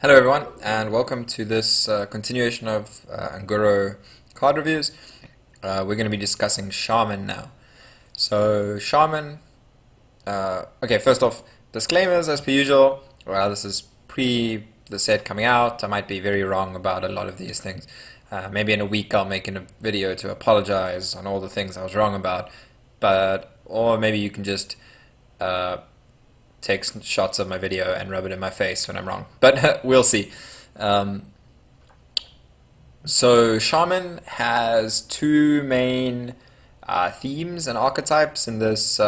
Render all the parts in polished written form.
Hello everyone, and welcome to this continuation of Un'Goro card reviews. We're going to be discussing Shaman now. So Shaman, okay, first off, disclaimers as per usual. Well, this is pre the set coming out. I might be very wrong about a lot of these things. Maybe in a week I'll make a video to apologize on all the things I was wrong about, or maybe you can just uh, take shots of my video and rub it in my face when I'm wrong. But we'll see. Um, so Shaman has two main themes and archetypes in this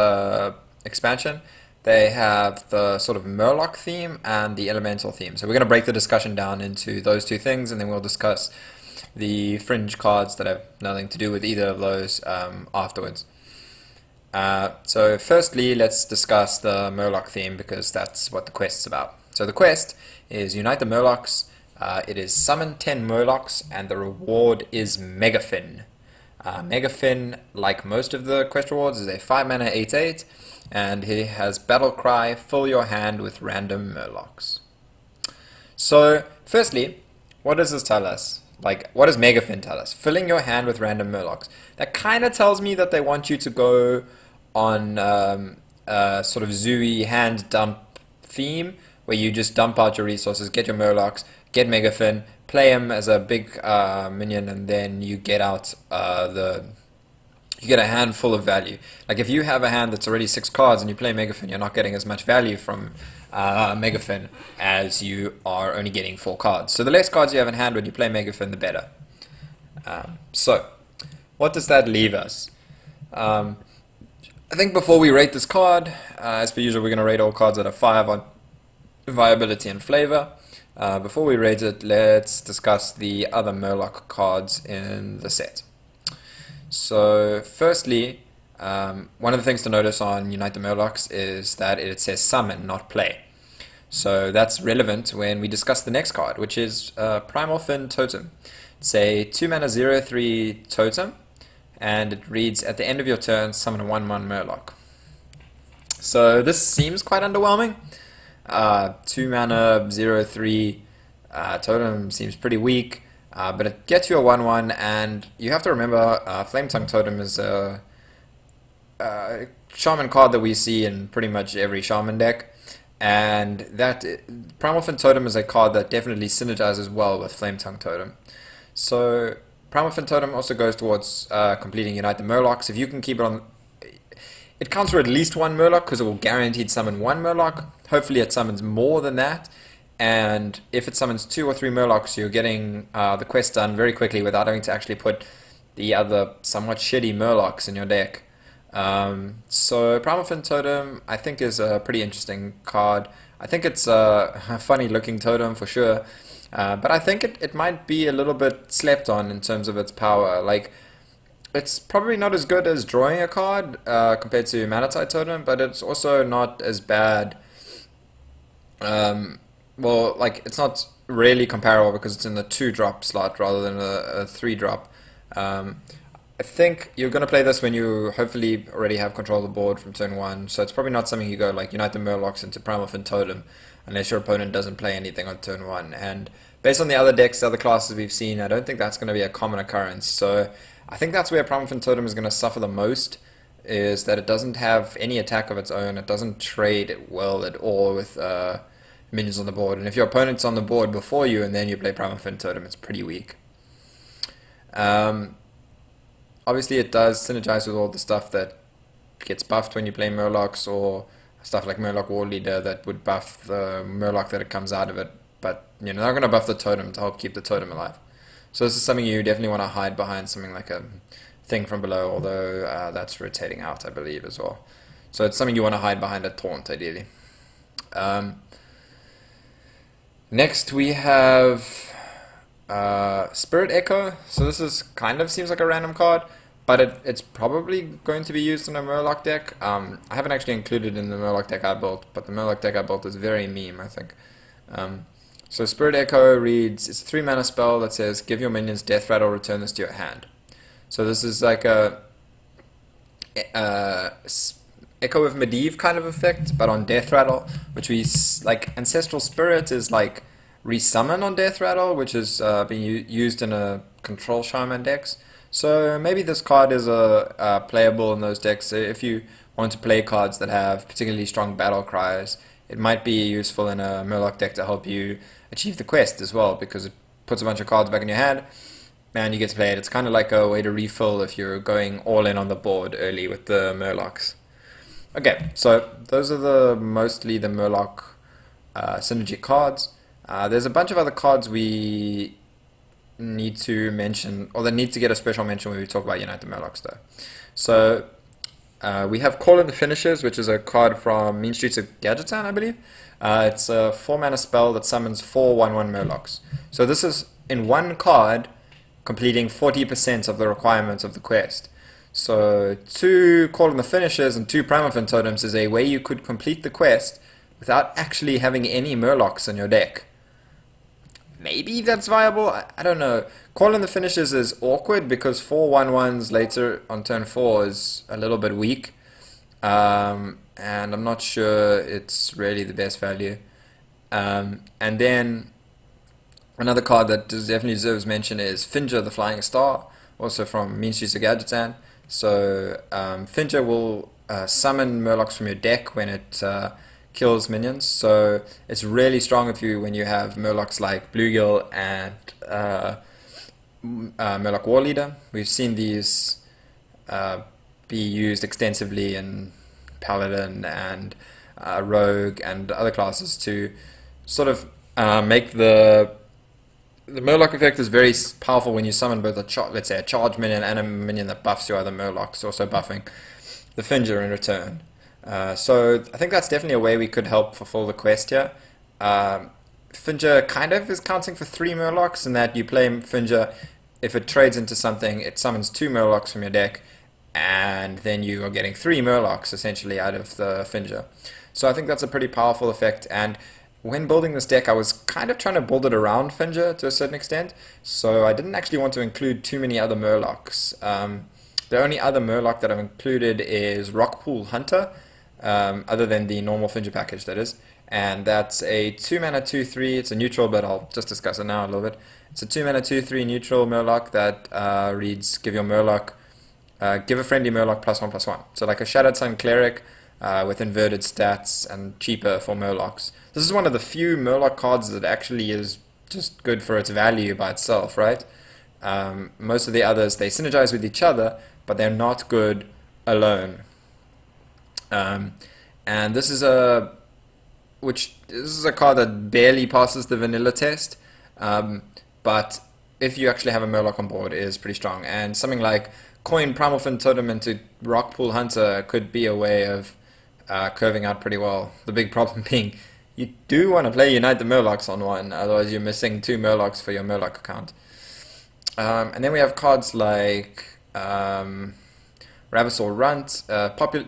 expansion. They have the sort of Murloc theme and the elemental theme. So we're going to break the discussion down into those two things, and then we'll discuss the fringe cards that have nothing to do with either of those afterwards. So firstly, let's discuss the Murloc theme because that's what the quest's about. So the quest is Unite the Murlocs. It is summon 10 Murlocs and the reward is Megafin. Megafin, like most of the quest rewards, is a 5 mana 8/8 and he has Battle Cry, fill your hand with random Murlocs. So firstly, what does this tell us? Like, what does Megafin tell us? Filling your hand with random Murlocs. That kind of tells me that they want you to go on sort of Zooey hand dump theme, where you just dump out your resources, get your Murlocs, get Megafin, play him as a big minion, and then you get out you get a hand full of value. Like if you have a hand that's already 6 cards and you play Megafin, you're not getting as much value from Megafin as you are only getting 4 cards. So the less cards you have in hand when you play Megafin, the better. So, what does that leave us? I think before we rate this card, as per usual, we're going to rate all cards at a 5 on viability and flavor. Before we rate it, let's discuss the other Murloc cards in the set. So, firstly, one of the things to notice on Unite the Murlocs is that it says summon, not play. So that's relevant when we discuss the next card, which is Primal Fin Totem. It's a 2 mana 0/3 totem, and it reads, at the end of your turn, summon a 1/1 Murloc. So this seems quite underwhelming. 2 mana 0/3 totem seems pretty weak, but it gets you a 1/1, and you have to remember Flame Tongue Totem is a Shaman card that we see in pretty much every Shaman deck. And that Primal Fin Totem is a card that definitely synergizes well with Flame Tongue Totem. So Primal Fin Totem also goes towards completing Unite the Murlocs. If you can keep it on, it counts for at least 1 Murloc because it will guaranteed summon 1 Murloc. Hopefully it summons more than that. And if it summons 2 or 3 Murlocs, you're getting the quest done very quickly without having to actually put the other somewhat shitty Murlocs in your deck. So Primal Fin Totem I think is a pretty interesting card. I think it's a funny looking totem for sure, but I think it might be a little bit slept on in terms of its power. Like, it's probably not as good as drawing a card compared to Manatite Totem, but it's also not as bad. Well, like, it's not really comparable because it's in the 2-drop slot rather than a 3-drop. I think you're going to play this when you hopefully already have control of the board from turn 1, so it's probably not something you go like Unite the Murlocs into Primal Fin Totem unless your opponent doesn't play anything on turn 1. And based on the other decks, the other classes we've seen, I don't think that's going to be a common occurrence. So I think that's where Primal Fin Totem is going to suffer the most, is that it doesn't have any attack of its own. It doesn't trade well at all with minions on the board. And if your opponent's on the board before you and then you play Primal Fin Totem, it's pretty weak. Obviously, it does synergize with all the stuff that gets buffed when you play Murlocs, or stuff like Murloc War Leader that would buff the Murloc that it comes out of it. But you're not going to buff the totem to help keep the totem alive. So this is something you definitely want to hide behind, something like a thing from below, although that's rotating out, I believe, as well. So it's something you want to hide behind a taunt, ideally. Next we have Spirit Echo. So this is kind of seems like a random card, but it's probably going to be used in a Murloc deck. I haven't actually included it in the Murloc deck I built, but the Murloc deck I built is very meme, I think. So Spirit Echo reads, it's a 3 mana spell that says give your minions Death Rattle, return this to your hand. So this is like a Echo of Medivh kind of effect, but on Death Rattle, which we like. Ancestral Spirit is like resummon on Death Rattle, which is being used in a control Shaman decks. So maybe this card is playable in those decks. So if you want to play cards that have particularly strong battle cries, it might be useful in a Murloc deck to help you achieve the quest as well, because it puts a bunch of cards back in your hand and you get to play it. It's kind of like a way to refill if you're going all in on the board early with the Murlocs. Okay, so those are mostly the Murloc synergy cards. There's a bunch of other cards we need to mention, or that need to get a special mention when we talk about Unite the Murlocs though. So we have Call in the Finishers, which is a card from Mean Streets of Gadgetzan, I believe. It's a 4-mana spell that summons 4 1/1 Murlocs. So this is in one card, completing 40% of the requirements of the quest. So 2 Call in the Finishers and 2 Primalfin Totems is a way you could complete the quest without actually having any Murlocs in your deck. Maybe that's viable, I don't know. Call in the Finishers is awkward because 4 1/1s later on turn 4 is a little bit weak. And I'm not sure it's really the best value. And then another card that definitely deserves mention is Finger the Flying Star, also from Mean Streets of Gadgetzan. So Finger will summon Murlocs from your deck when it kills minions. So it's really strong when you have Murlocs like Bluegill and Murloc War Leader. We've seen these be used extensively in Paladin and Rogue and other classes to sort of make the Murloc effect is very powerful when you summon both let's say a charge minion and a minion that buffs your other Murlocs, also buffing the Finger in return. So I think that's definitely a way we could help fulfill the quest here. Finger kind of is counting for 3 Murlocs in that you play Finger. If it trades into something, it summons 2 Murlocs from your deck, and then you are getting 3 Murlocs essentially out of the Finger. So I think that's a pretty powerful effect, and when building this deck I was kind of trying to build it around Finger to a certain extent, so I didn't actually want to include too many other Murlocs. The only other Murloc that I've included is Rockpool Hunter, other than the normal Finger package that is, and that's a 2-mana 2/3, it's a neutral, but I'll just discuss it now a little bit. It's a 2-mana 2/3 neutral Murloc that reads, give a friendly Murloc +1/+1. So like a Shattered Sun Cleric with inverted stats and cheaper for Murlocs. This is one of the few Murloc cards that actually is just good for its value by itself, right? Most of the others, they synergize with each other, but they're not good alone. And this is a card that barely passes the vanilla test, but if you actually have a Murloc on board, it is pretty strong. And something like Coin Primalfin Totem into Rockpool Hunter could be a way of curving out pretty well. The big problem being you do want to play Unite the Murlocs on one, otherwise you're missing 2 Murlocs for your Murloc account. And then we have cards like Ravasaur Runt,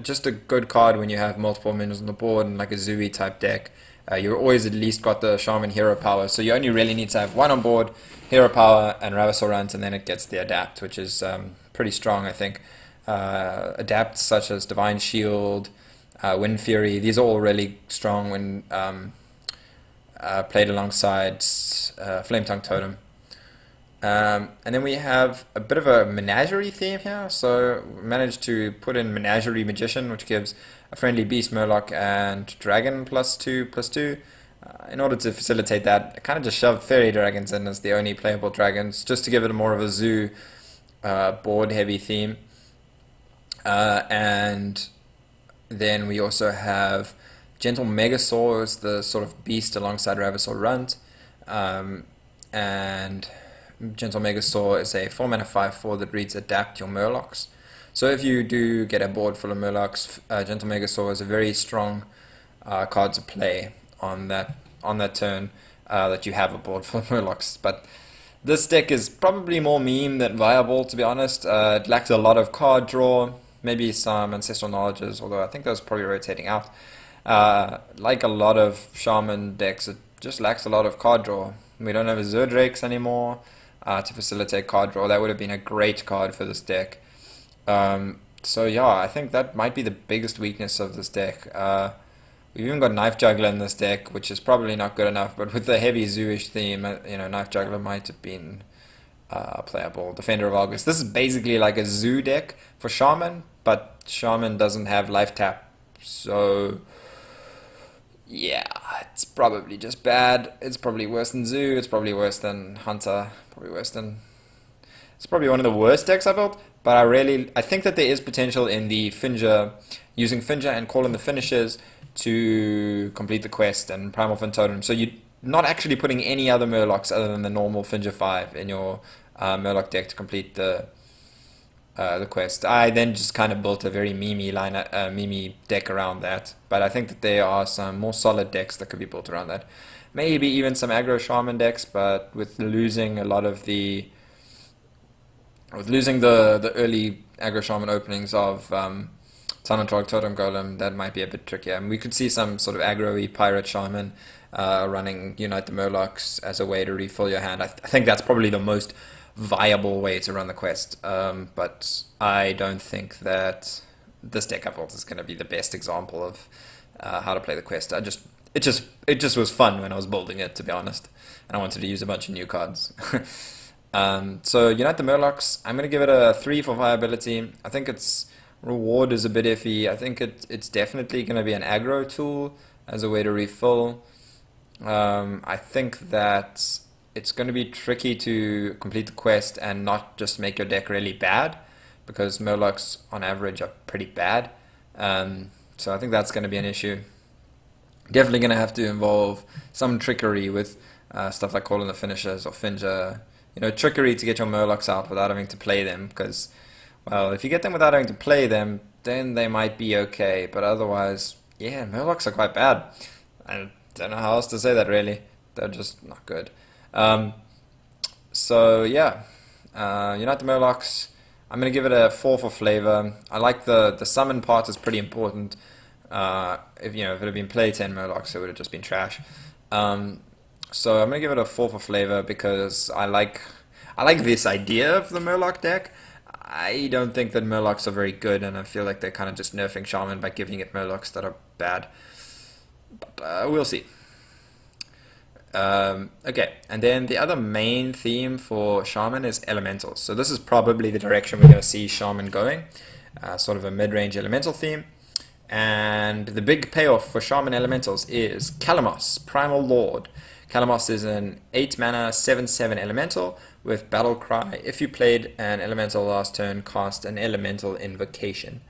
just a good card when you have multiple minions on the board and like a Zooey type deck. You're always at least got the Shaman Hero Power, so you only really need to have one on board, Hero Power and Ravasaur Runt, and then it gets the Adapt, which is pretty strong, I think. Adapts such as Divine Shield, Wind Fury, these are all really strong when played alongside Flame Tongue Totem. And then we have a bit of a menagerie theme here, so we managed to put in Menagerie Magician, which gives a friendly Beast Murloc and Dragon +2/+2. In order to facilitate that, I kind of just shoved Fairy Dragons in as the only playable dragons, just to give it more of a zoo board heavy theme. And then we also have Gentle Megasaur as the sort of beast alongside Ravasaur Runt. And Gentle Megasaur is a 4-mana 5/4 that reads Adapt your Murlocs. So if you do get a board full of Murlocs, Gentle Megasaur is a very strong card to play on that turn that you have a board full of Murlocs. But this deck is probably more meme than viable, to be honest. It lacks a lot of card draw, maybe some Ancestral Knowledges, although I think those are probably rotating out. Like a lot of Shaman decks, it just lacks a lot of card draw. We don't have a Zerdrakes anymore to facilitate card draw. That would have been a great card for this deck. So yeah, I think that might be the biggest weakness of this deck. We've even got Knife Juggler in this deck, which is probably not good enough, but with the heavy Zoo-ish theme, Knife Juggler might have been playable. Defender of Argus. This is basically like a Zoo deck for Shaman, but Shaman doesn't have life tap, so yeah, it's probably just bad. It's probably worse than Zoo. It's probably worse than Hunter. Probably worse than. It's probably one of the worst decks I built. But I think that there is potential in the Finger, using Finger and calling the finishes to complete the quest and Primal Fin Totem. So you're not actually putting any other Murlocs other than the normal Finger 5 in your Murloc deck to complete the quest. I then just kind of built a very meme deck around that. But I think that there are some more solid decks that could be built around that. Maybe even some aggro shaman decks, but with losing a lot of the early aggro shaman openings of Tanatrog Totem Golem, that might be a bit trickier. And we could see some sort of aggro-y pirate shaman running Unite the Murlocs as a way to refill your hand. I think that's probably the most viable way to run the quest, but I don't think that this deck I built is going to be the best example of how to play the quest. It just was fun when I was building it, to be honest, and I wanted to use a bunch of new cards. So Unite the Murlocs, I'm going to give it a 3 for viability. I think its reward is a bit iffy. I think it's definitely going to be an aggro tool as a way to refill. I think that it's going to be tricky to complete the quest and not just make your deck really bad, because Murlocs on average are pretty bad. So I think that's going to be an issue. Definitely going to have to involve some trickery with stuff like calling the finishers or Finger. Trickery to get your Murlocs out without having to play them, because, well, if you get them without having to play them, then they might be okay, but otherwise, yeah, Murlocs are quite bad. I don't know how else to say that, really. They're just not good. So yeah, Unite the Murlocs, I'm going to give it a 4 for flavor. I like the summon part is pretty important. If it had been play 10 Murlocs, it would have just been trash. So I'm going to give it a 4 for flavor because I like this idea of the Murloc deck. I don't think that Murlocs are very good, and I feel like they're kind of just nerfing Shaman by giving it Murlocs that are bad. But we'll see. Okay, and then the other main theme for Shaman is Elementals. So this is probably the direction we're going to see Shaman going, sort of a mid-range Elemental theme. And the big payoff for Shaman Elementals is Kalamos, Primal Lord. Kalamos is an 8 mana 7/7 Elemental with Battle Cry. If you played an Elemental last turn, cast an Elemental Invocation.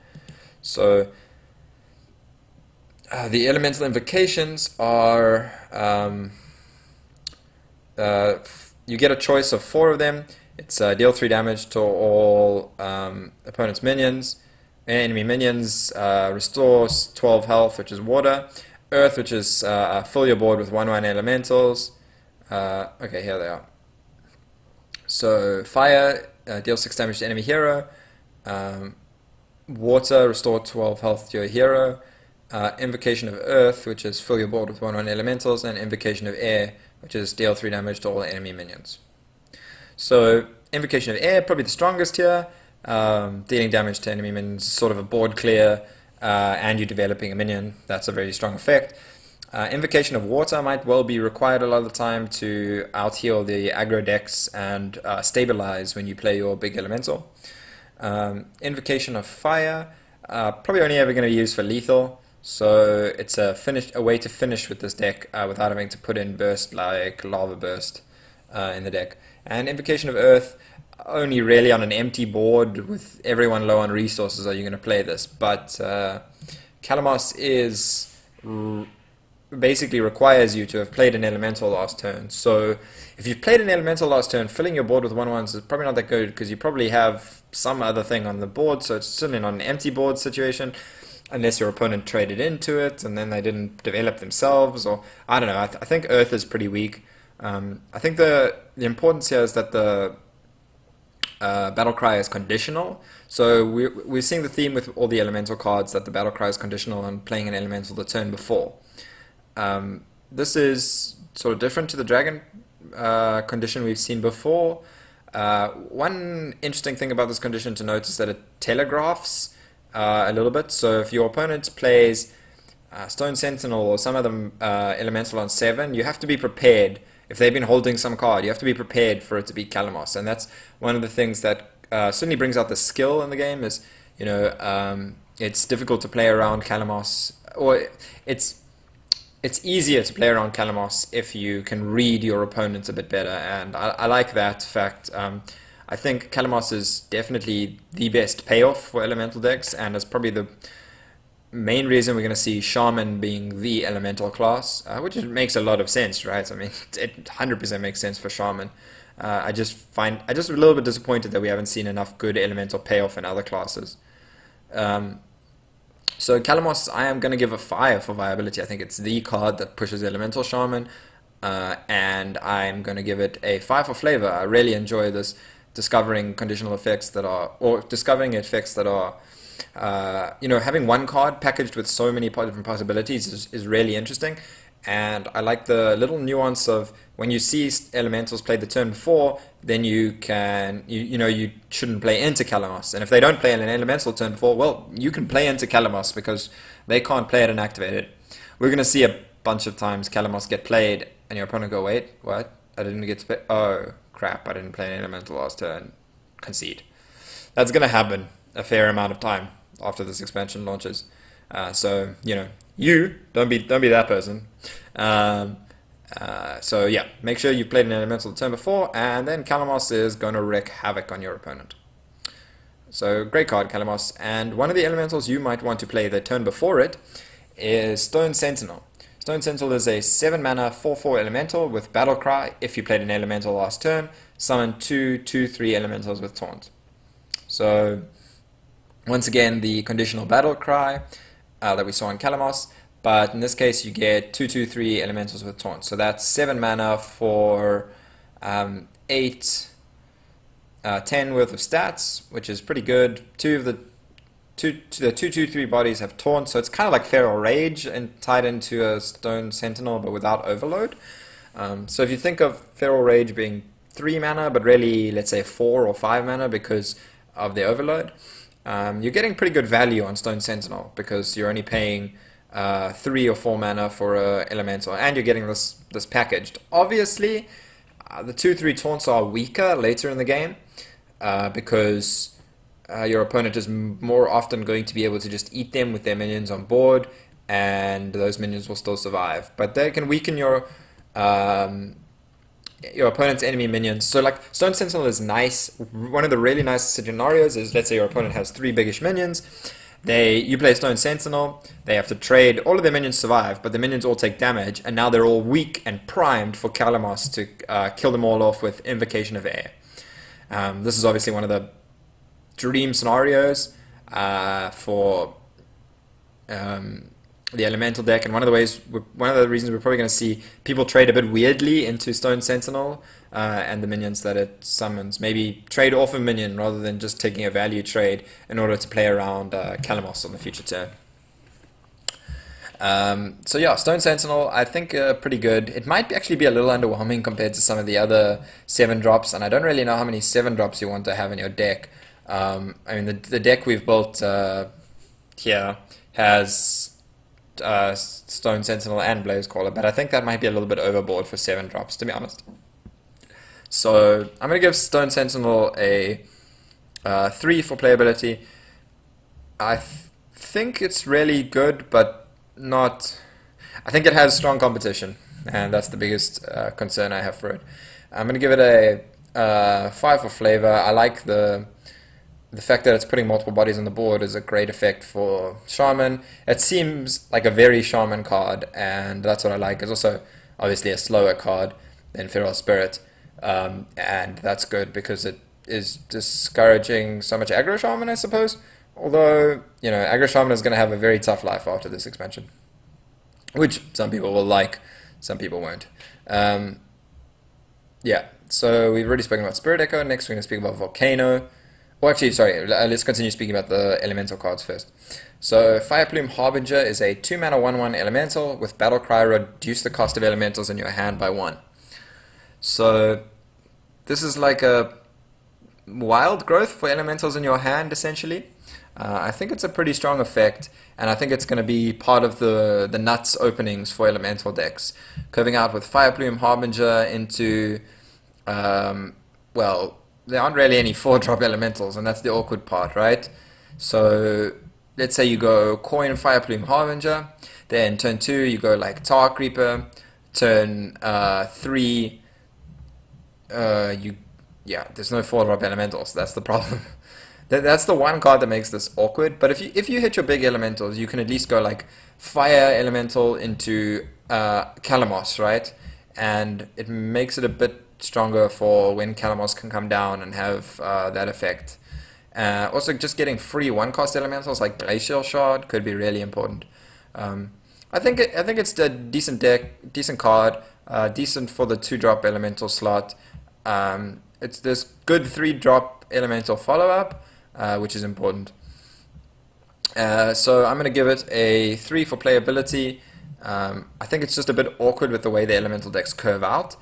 So the Elemental Invocations are... you get a choice of 4 of them. It's deal 3 damage to all opponent's minions. Enemy minions, restores 12 health, which is water. Earth, which is fill your board with 1/1 elementals. Okay, here they are. So fire, deal 6 damage to enemy hero. Water, restore 12 health to your hero. Invocation of Earth, which is fill your board with 1/1 elementals, and Invocation of Air, which is deal 3 damage to all enemy minions. So Invocation of Air, probably the strongest here. Dealing damage to enemy minions, sort of a board clear, and you're developing a minion. That's a very strong effect. Invocation of Water might well be required a lot of the time to out-heal the aggro decks and stabilize when you play your big elemental. Invocation of Fire, probably only ever going to be used for lethal. So it's a way to finish with this deck without having to put in burst like Lava Burst in the deck. And Invocation of Earth, only really on an empty board with everyone low on resources are you going to play this. But Kalamos is basically requires you to have played an elemental last turn. So if you've played an elemental last turn, filling your board with 1/1s is probably not that good because you probably have some other thing on the board. So it's certainly not an empty board situation, unless your opponent traded into it and then they didn't develop themselves, or I don't know. I think Earth is pretty weak. I think the importance here is that the Battle Cry is conditional. So we're seeing the theme with all the elemental cards that the Battle Cry is conditional on playing an elemental the turn before. This is sort of different to the Dragon condition we've seen before. One interesting thing about this condition to note is that it telegraphs a little bit. So if your opponent plays Stone Sentinel or some of them elemental on 7, you have to be prepared. If they've been holding some card, you have to be prepared for it to be Calamos, and that's one of the things that certainly brings out the skill in the game. Is it's difficult to play around Calamos, or it's easier to play around Calamos if you can read your opponent a bit better, and I like that fact. I think Calamos is definitely the best payoff for elemental decks, and it's probably the main reason we're going to see Shaman being the elemental class, which makes a lot of sense, right? I mean, it 100% makes sense for Shaman. I just a little bit disappointed that we haven't seen enough good elemental payoff in other classes. Um, so Calamos, I am going to give a 5 for viability. I think it's the card that pushes Elemental Shaman, and I'm going to give it a 5 for flavor. I really enjoy this discovering conditional effects that are, or discovering effects that are, having one card packaged with so many different possibilities is really interesting. And I like the little nuance of when you see elementals play the turn before, then you can, you shouldn't play into Calamos. And if they don't play an elemental turn before, well, you can play into Calamos because they can't play it and activate it. We're going to see a bunch of times Calamos get played and your opponent go, wait, what? I didn't get to play. Oh, crap, I didn't play an elemental last turn. Concede. That's going to happen a fair amount of time after this expansion launches. So, you don't be that person. So yeah, make sure you've played an elemental the turn before, and then Calamos is going to wreak havoc on your opponent. So great card, Calamos. And one of the elementals you might want to play the turn before it is Stone Sentinel. Stone Sentinel is a 7 mana 4/4 elemental with Battle Cry. If you played an elemental last turn, summon 2/2/3 elementals with Taunt. So once again, the conditional Battle Cry that we saw in Calamos, but in this case you get 2/2/3 elementals with Taunt. So that's 7 mana for 8, 10 worth of stats, which is pretty good. The 2/2/3 bodies have Taunt, so it's kind of like Feral Rage and tied into a Stone Sentinel, but without Overload. So if you think of Feral Rage being 3 mana, but really, let's say 4 or 5 mana because of the Overload, you're getting pretty good value on Stone Sentinel because you're only paying 3 or 4 mana for a elemental, and you're getting this packaged. Obviously, the 2/3 taunts are weaker later in the game because your opponent is more often going to be able to just eat them with their minions on board, and those minions will still survive. But they can weaken your opponent's enemy minions. So like Stone Sentinel is nice. One of the really nice scenarios is, let's say your opponent has 3 biggish minions. You play Stone Sentinel, they have to trade, all of their minions survive, but the minions all take damage, and now they're all weak and primed for Calamos to kill them all off with Invocation of Air. This is obviously one of the dream scenarios for the elemental deck, and one of the reasons we're probably going to see people trade a bit weirdly into Stone Sentinel and the minions that it summons. Maybe trade off a minion rather than just taking a value trade in order to play around Calamos on the future turn. So yeah, Stone Sentinel, I think pretty good. It might actually be a little underwhelming compared to some of the other 7-drops, and I don't really know how many 7-drops you want to have in your deck. I mean, the deck we've built here has Stone Sentinel and Blaze Caller, but I think that might be a little bit overboard for 7-drops, to be honest. So I'm going to give Stone Sentinel a 3 for playability. I think it's really good, but not... I think it has strong competition, and that's the biggest concern I have for it. I'm going to give it a 5 for flavor. I like the fact that it's putting multiple bodies on the board is a great effect for Shaman. It seems like a very Shaman card, and that's what I like. It's also obviously a slower card than Feral Spirit, and that's good because it is discouraging so much aggro Shaman, I suppose. Although, aggro Shaman is going to have a very tough life after this expansion, which some people will like, some people won't. Yeah, so we've already spoken about Spirit Echo. Next we're going to speak about Volcano. Well, actually, sorry, let's continue speaking about the elemental cards first. So, Fireplume Harbinger is a 2 mana 1/1 elemental with Battle Cry. Reduce the cost of elementals in your hand by 1. So, this is like a wild growth for elementals in your hand, essentially. I think it's a pretty strong effect, and I think it's going to be part of the nuts openings for elemental decks. Curving out with Fireplume Harbinger into, um, well, there aren't really any 4-drop elementals, and that's the awkward part, right? So let's say you go Coin Fireplume Harbinger, then turn 2 you go like Tar Creeper, turn 3 you yeah, there's no 4-drop elementals. That's the problem. That's the one card that makes this awkward. But if you hit your big elementals, you can at least go like Fire Elemental into Kalamos, right? And it makes it a bit stronger for when Kalamos can come down and have that effect. Also, just getting free one-cost elementals like Glacial Shard could be really important. Um, I think it's a decent deck, decent card, decent for the 2-drop elemental slot. It's this good 3-drop elemental follow-up, which is important. So I'm going to give it a 3 for playability. I think it's just a bit awkward with the way the elemental decks curve out.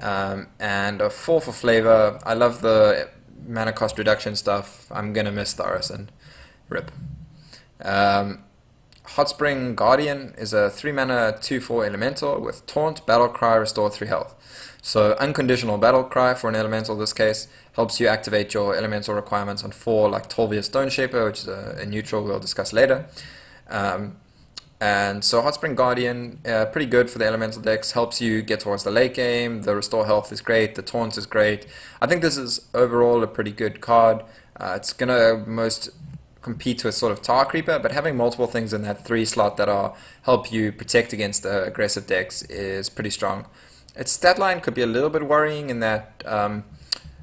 And a 4 for flavor. I love the mana cost reduction stuff. I'm going to miss the Arisen. Rip. Um, Hot Spring Guardian is a 3 mana 2/4 elemental with Taunt, Battle Cry, Restore 3 health. So unconditional Battle Cry for an elemental in this case helps you activate your elemental requirements on 4 like Tolvia Stone Shaper, which is a neutral we'll discuss later. Um, and so Hot Spring Guardian, pretty good for the elemental decks, helps you get towards the late game. The Restore health is great, the Taunt is great. I think this is overall a pretty good card. It's gonna most compete with sort of Tar Creeper, but having multiple things in that 3 slot that are help you protect against aggressive decks is pretty strong. Its stat line could be a little bit worrying in that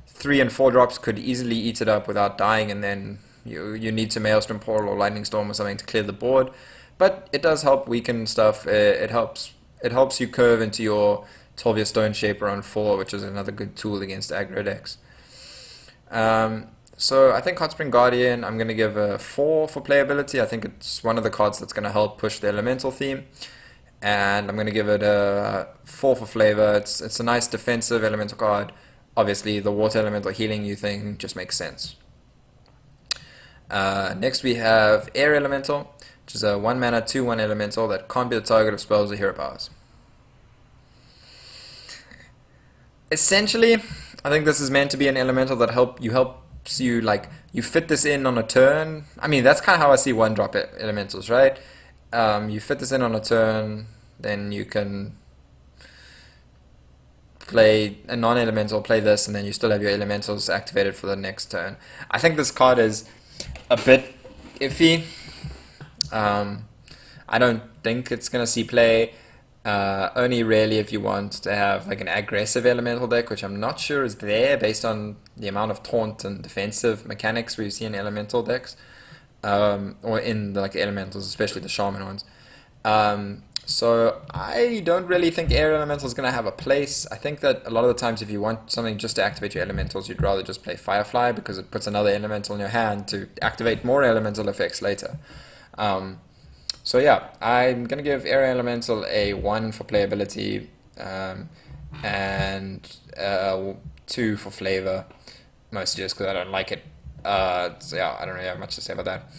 3 and 4 drops could easily eat it up without dying, and then you need to Maelstrom Portal or Lightning Storm or something to clear the board. But it does help weaken stuff. It helps you curve into your Tolvia Stone Shaper on 4, which is another good tool against aggro decks. So I think Hot Spring Guardian, I'm going to give a 4 for playability. I think it's one of the cards that's going to help push the elemental theme. And I'm going to give it a 4 for flavor. It's a nice defensive elemental card. Obviously, the water elemental healing you thing just makes sense. Next we have Air Elemental, which is a 1 mana 2/1 elemental that can't be the target of spells or hero powers. Essentially, I think this is meant to be an elemental that helps you like you fit this in on a turn. I mean, that's kind of how I see 1-drop elementals, right? You fit this in on a turn, then you can play a non-elemental, play this, and then you still have your elementals activated for the next turn. I think this card is a bit iffy. I don't think it's going to see play. Only really if you want to have like an aggressive elemental deck, which I'm not sure is there based on the amount of taunt and defensive mechanics we see in elemental decks, or in like elementals, especially the shaman ones. So I don't really think air elemental is going to have a place. I think that a lot of the times if you want something just to activate your elementals, you'd rather just play Firefly because it puts another elemental in your hand to activate more elemental effects later. So yeah, I'm going to give Air Elemental a 1 for playability, and 2 for flavor, mostly just because I don't like it. So yeah, I don't really have much to say about that.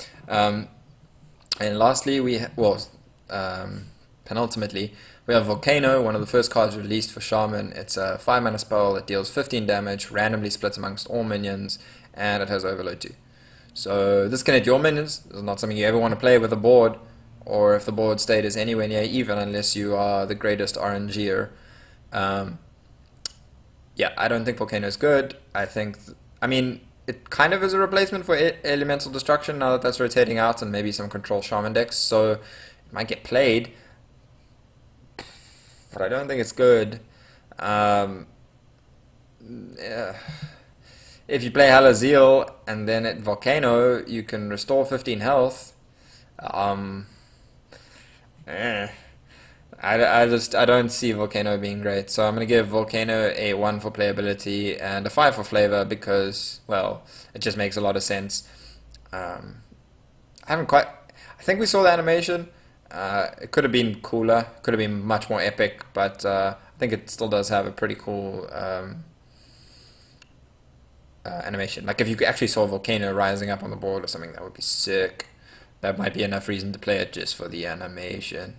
And lastly, penultimately, we have Volcano, one of the first cards released for Shaman. It's a 5 mana spell that deals 15 damage, randomly splits amongst all minions, and it has Overload 2. So this can hit your minions. It's not something you ever want to play with a board, or if the board state is anywhere near even, unless you are the greatest RNGer. Yeah, I don't think Volcano is good. I mean, it kind of is a replacement for Elemental Destruction now that that's rotating out, and maybe some control Shaman decks, so it might get played, but I don't think it's good. Yeah. If you play Halazeal and then at Volcano, you can restore 15 health. Eh. I don't see Volcano being great, so I'm gonna give Volcano a 1 for playability and a 5 for flavor because, well, it just makes a lot of sense. I haven't quite. I think we saw the animation. It could have been cooler, could have been much more epic, but I think it still does have a pretty cool animation. Like if you actually saw a volcano rising up on the board or something, that would be sick. That might be enough reason to play it just for the animation.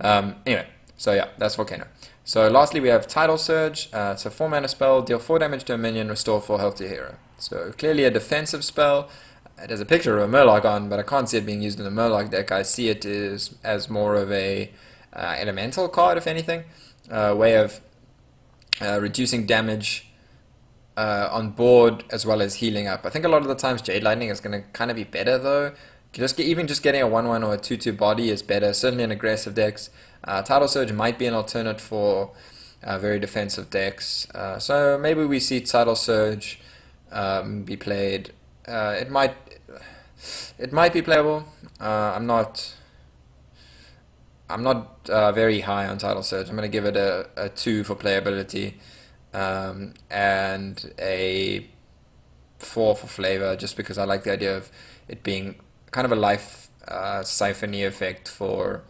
Anyway, so yeah, that's Volcano. So lastly, we have Tidal Surge. It's a 4-mana spell, deal 4 damage to a minion, restore 4 health to your hero. So clearly a defensive spell. It has a picture of a Murloc on, but I can't see it being used in the Murloc deck. I see it as more of a elemental card, if anything. Way of reducing damage on board as well as healing up. I think a lot of the times Jade Lightning is going to kind of be better though. Even just getting a 1/1 or a 2/2 body is better, certainly in aggressive decks. Tidal Surge might be an alternate for very defensive decks. So maybe we see Tidal Surge be played. It might be playable. I'm not very high on Tidal Surge. I'm going to give it a 2 for playability and a 4 for flavor, just because I like the idea of it being kind of a life siphony effect for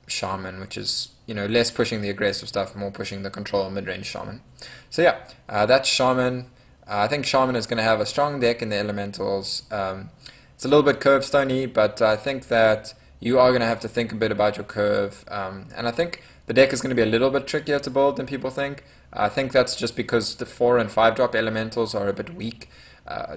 Shaman, which is less pushing the aggressive stuff, more pushing the control mid-range Shaman. So yeah, that's Shaman. I think Shaman is going to have a strong deck in the elementals. It's a little bit curve stony, but I think that you are going to have to think a bit about your curve, and I think the deck is going to be a little bit trickier to build than people think. I think that's just because the 4 and 5 drop elementals are a bit weak.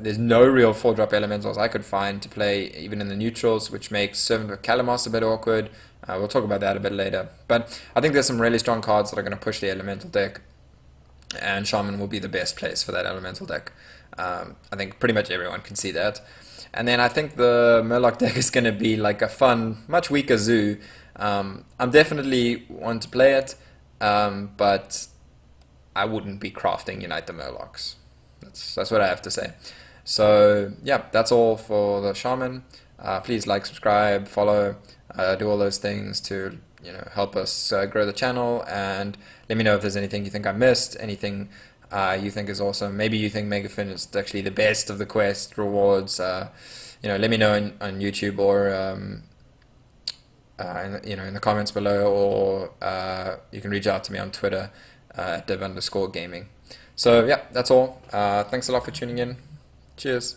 There's no real 4 drop elementals I could find to play even in the neutrals, which makes Servant of Kalamos a bit awkward. We'll talk about that a bit later. But I think there's some really strong cards that are going to push the elemental deck, and Shaman will be the best place for that elemental deck. I think pretty much everyone can see that. And then I think the Murloc deck is going to be like a fun, much weaker zoo. I'm definitely one to play it, but I wouldn't be crafting Unite the Murlocs. That's what I have to say. So yeah, that's all for the Shaman. Please like, subscribe, follow, do all those things to help us grow the channel, and let me know if there's anything you think I missed, anything you think is awesome. Maybe you think Megafin is actually the best of the quest rewards. Let me know on YouTube or in the comments below, or you can reach out to me on Twitter at @dev_gaming. So yeah, that's all. Thanks a lot for tuning in. Cheers.